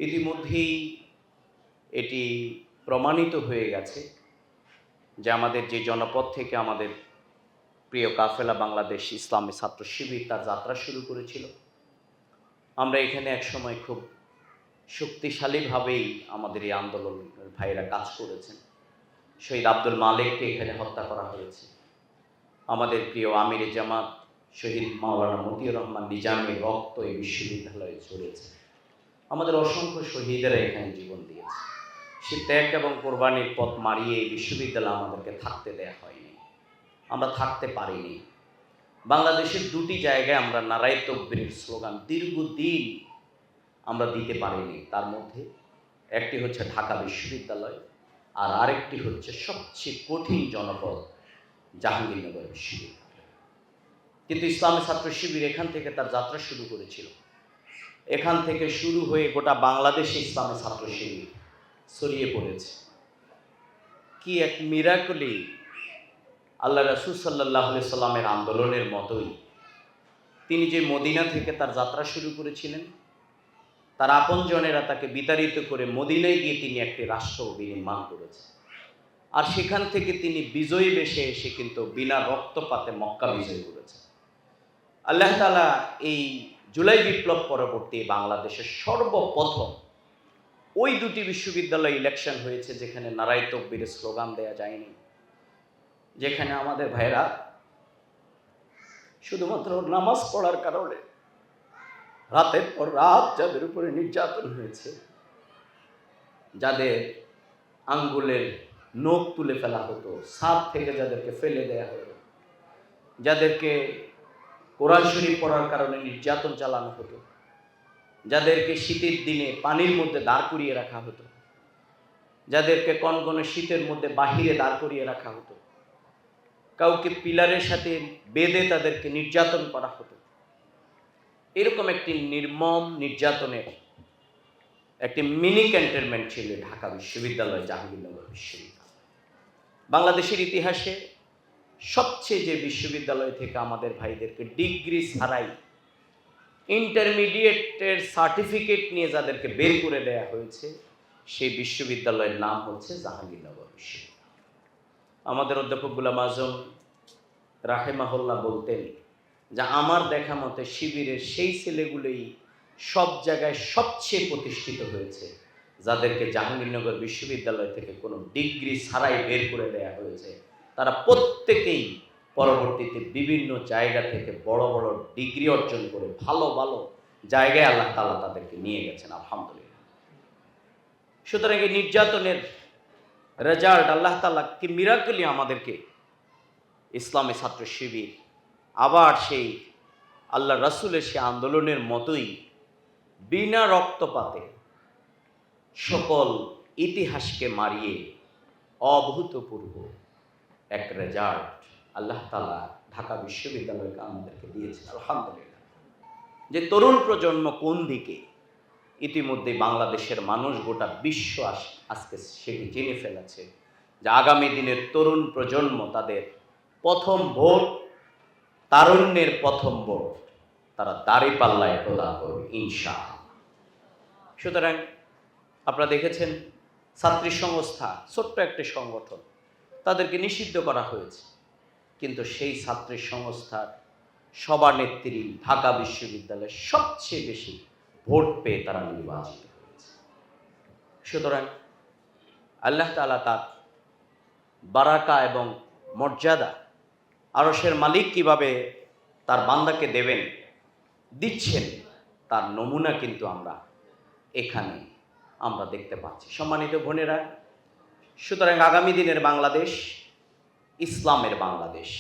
ইতিমধ্যেই এটি প্রমাণিত হয়ে গেছে যে আমাদের যে জনপদ থেকে আমাদের প্রিয় কাফেলা বাংলাদেশ ইসলামী ছাত্র শিবির তার যাত্রা শুরু করেছিল। আমরা এখানে একসময় খুব শক্তিশালীভাবেই আমাদের এই আন্দোলনের ভাইয়েরা কাজ করেছেন। শহীদ আব্দুল মালিককে এখানে হত্যা করা হয়েছে। আমাদের প্রিয় আমিরে জামাত শহীদ মাওলানা মতিউর রহমান নিজামের রক্ত এই বিশ্ববিদ্যালয়ে ঝরেছে। আমাদের অসংখ্য শহীদেরা এখানে জীবন দিয়েছে। সে ত্যাগ এবং কোরবানির পথ মারিয়ে এই বিশ্ববিদ্যালয় আমাদেরকে থাকতে দেয়া হয়নি, আমরা থাকতে পারিনি। বাংলাদেশের দুটি জায়গায় আমরা নারায়ে তাকবীরের স্লোগান দীর্ঘদিন আমরা দিতে পারিনি। তার মধ্যে একটি হচ্ছে ঢাকা বিশ্ববিদ্যালয়, আর আরেকটি হচ্ছে সবচেয়ে কঠিন জনপদ জাহাঙ্গীরনগর বিশ্ববিদ্যালয়। কিন্তু ইসলামী ছাত্র শিবির এখান থেকে তার যাত্রা শুরু করেছিল। এখান থেকে শুরু হয়ে গোটা বাংলাদেশে ইসলামী ছাত্র শিবির ছড়িয়ে পড়েছে। কি এক মিরাকলি! আল্লাহ রাসূল সাল্লাল্লাহু আলাইহি সাল্লামের আন্দোলনের মতোই তিনি যে মদিনা থেকে তার যাত্রা শুরু করেছিলেন, তার আপনজনেরা তাকে বিতাড়িত করে মদিনায় গিয়ে তিনি একটি রাষ্ট্র বিনির্মাণ করেছেন। আর সেখান থেকে তিনি বিজয়ী বেশে এসে কিন্তু বিনা রক্তপাতে মক্কা বিজয় করেছেন। আল্লাহ তাআলা এই জুলাই বিপ্লব পরবর্তী বাংলাদেশের সর্বপ্রথম ওই দুটি বিশ্ববিদ্যালয় ইলেকশন হয়েছে যেখানে নারায়ে তাকবীরের স্লোগান দেয়া যায়নি, যেখানে আমাদের ভাইরা শুধুমাত্র নামাজ পড়ার কারণে রাতের পর রাত যাদের উপরে নির্যাতন হয়েছে, যাদের আঙ্গুলের নখ তুলে ফেলা হতো, ছাদ থেকে যাদেরকে ফেলে দেয়া হতো, যাদেরকে কোরআন শরীফ পড়ার কারণে নির্যাতন চালানো হতো, যাদেরকে শীতের দিনে পানির মধ্যে দাঁড় করিয়ে রাখা হতো, যাদেরকে কনকনে শীতের মধ্যে বাহিরে দাঁড় করিয়ে রাখা হতো, কাউকে পিলারের সাথে বেঁধে তাদেরকে নির্যাতন করা হতো। এরকম একটি নির্মম নির্যাতনের একটি মিনি ক্যান্টনমেন্ট ছিল ঢাকা বিশ্ববিদ্যালয়, জাহাঙ্গীরনগর বিশ্ববিদ্যালয়। বাংলাদেশের ইতিহাসে সবচেয়ে যে বিশ্ববিদ্যালয় থেকে আমাদের ভাইদেরকে ডিগ্রি ছাড়াই ইন্টারমিডিয়েটের সার্টিফিকেট নিয়ে যাদেরকে বের করে দেয়া হয়েছে, সেই বিশ্ববিদ্যালয়ের নাম হচ্ছে জাহাঙ্গীরনগর বিশ্ববিদ্যালয়। আমাদের অধ্যাপক গোলাম আজম রাহেমাহুল্লাহ বলতেন যে আমার দেখা মতে শিবিরের সেই ছেলেগুলোই সব জায়গায় সবচেয়ে প্রতিষ্ঠিত হয়েছে যাদেরকে জাহাঙ্গীরনগর বিশ্ববিদ্যালয় থেকে কোনো ডিগ্রি ছাড়াই বের করে দেয়া হয়েছে। তারা প্রত্যেকেই পরবর্তীতে বিভিন্ন জায়গা থেকে বড় বড় ডিগ্রি অর্জন করে ভালো ভালো জায়গায় আল্লাহ তাআলা তাদেরকে নিয়ে গেছেন, আলহামদুলিল্লাহ। সুতরাং এই নির্যাতনের রেজাল্ট আল্লাহ তাআলা কি মিরাকলি আমাদেরকে ইসলামী ছাত্র শিবির আবার সেই আল্লাহ রাসূলের সেই আন্দোলনের মতোই বিনা রক্তপাতে সকল ইতিহাসকে মারিয়ে অভূতপূর্ব এক রেজাল্ট আল্লাহ তাআলা ঢাকা বিশ্ববিদ্যালয়কে আমাদেরকে দিয়েছেন, আলহামদুলিল্লাহ। যে তরুণ প্রজন্ম কোন দিকে, ইতিমধ্যে বাংলাদেশের মানুষ গোটা বিশ্ব আজকে সেটি জেনে ফেলেছে যে আগামী দিনের তরুণ প্রজন্ম তাদের প্রথম ভোট, তারুণ্যের প্রথম ভোট তারা দাঁড়িপাল্লায় প্রদান করবে ইনশাআল্লাহ। সুতরাং আপনারা দেখেছেন ছাত্রী সংস্থা ছোট্ট একটি সংগঠন, তাদেরকে নিষিদ্ধ করা হয়েছে, কিন্তু সেই ছাত্রী সংস্থার সভানেত্রী ঢাকা বিশ্ববিদ্যালয়ে সবচেয়ে বেশি ভোট পেয়ে তারা নির্বাচিত হয়েছে। সুতরাং আল্লাহ তাআলা তার বারাকা এবং মর্যাদা আরশের মালিক কিভাবে তার বান্দাকে দেবেন, দিচ্ছেন, তার নমুনা কিন্তু আমরা এখানে আমরা দেখতে পাচ্ছি। সম্মানিত বোনেরা, সুতরাং আগামী দিনের বাংলাদেশ ইসলামের বাংলাদেশ।